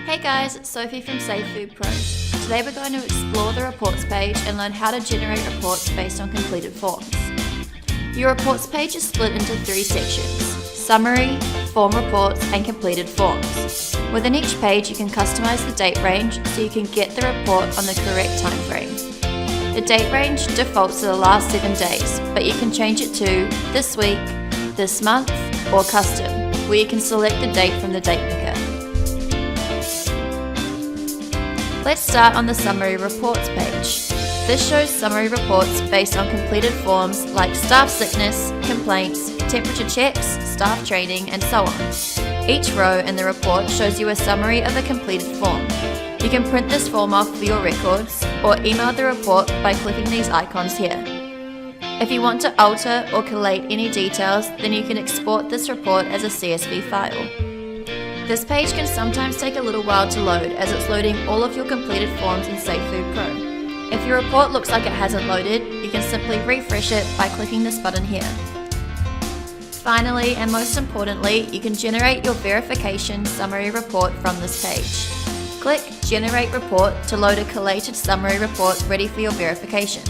Hey guys, it's Sophie from Safe Food Pro. Today we're going to explore the reports page and learn how to generate reports based on completed forms. Your reports page is split into 3 sections: summary, form reports, and completed forms. Within each page you can customize the date range so you can get the report on the correct time frame. The date range defaults to the last 7 days, but you can change it to this week, this month, or custom, where you can select the date from the date picker. Let's start on the summary reports page. This shows summary reports based on completed forms like staff sickness, complaints, temperature checks, staff training, and so on. Each row in the report shows you a summary of a completed form. You can print this form off for your records or email the report by clicking these icons here. If you want to alter or collate any details, then you can export this report as a CSV file. This page can sometimes take a little while to load as it's loading all of your completed forms in Safe Food Pro. If your report looks like it hasn't loaded, you can simply refresh it by clicking this button here. Finally, and most importantly, you can generate your verification summary report from this page. Click Generate Report to load a collated summary report ready for your verification.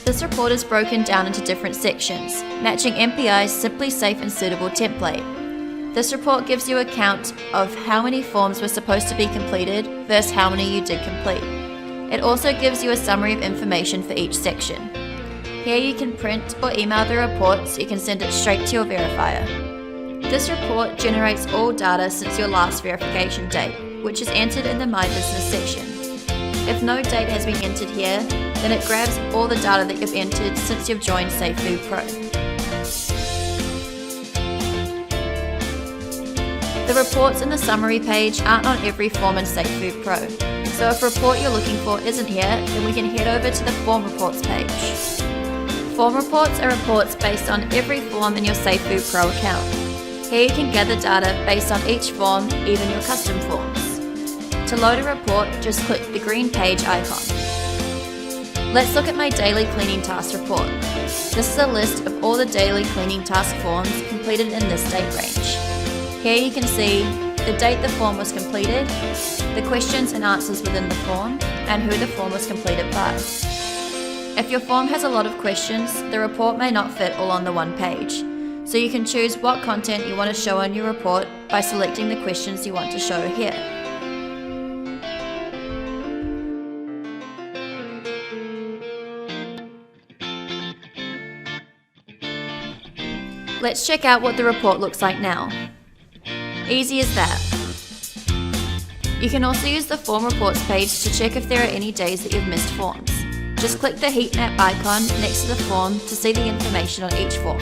This report is broken down into different sections, matching MPI's Simply Safe and Suitable template. This report gives you a count of how many forms were supposed to be completed versus how many you did complete. It also gives you a summary of information for each section. Here you can print or email the report so you can send it straight to your verifier. This report generates all data since your last verification date, which is entered in the My Business section. If no date has been entered here, then it grabs all the data that you've entered since you've joined Safe Food Pro. The reports in the summary page aren't on every form in Safe Food Pro, so if a report you're looking for isn't here, then we can head over to the form reports page. Form reports are reports based on every form in your Safe Food Pro account. Here you can gather data based on each form, even your custom forms. To load a report, just click the green page icon. Let's look at my daily cleaning task report. This is a list of all the daily cleaning task forms completed in this date range. Here you can see the date the form was completed, the questions and answers within the form, and who the form was completed by. If your form has a lot of questions, the report may not fit all on the one page, so you can choose what content you want to show on your report by selecting the questions you want to show here. Let's check out what the report looks like now. Easy as that. You can also use the form reports page to check if there are any days that you've missed forms. Just click the heat map icon next to the form to see the information on each form.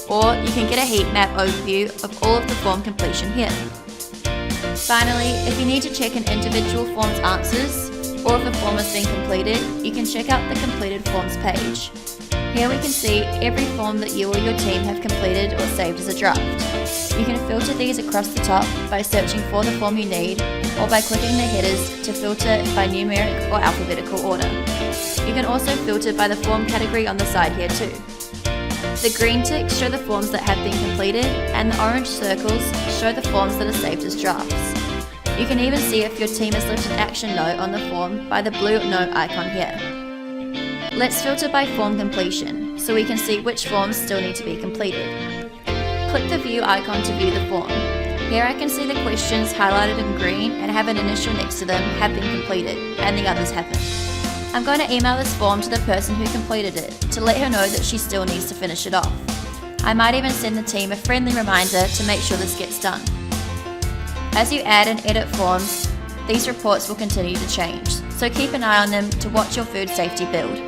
Or you can get a heat map overview of all of the form completion here. Finally, if you need to check an individual form's answers, or if a form has been completed, you can check out the completed forms page. Here we can see every form that you or your team have completed or saved as a draft. You can filter these across the top by searching for the form you need, or by clicking the headers to filter by numeric or alphabetical order. You can also filter by the form category on the side here too. The green ticks show the forms that have been completed, and the orange circles show the forms that are saved as drafts. You can even see if your team has left an action note on the form by the blue note icon here. Let's filter by form completion, so we can see which forms still need to be completed. Click the view icon to view the form. Here I can see the questions highlighted in green and have an initial next to them have been completed, and the others haven't. I'm going to email this form to the person who completed it to let her know that she still needs to finish it off. I might even send the team a friendly reminder to make sure this gets done. As you add and edit forms, these reports will continue to change, so keep an eye on them to watch your food safety build.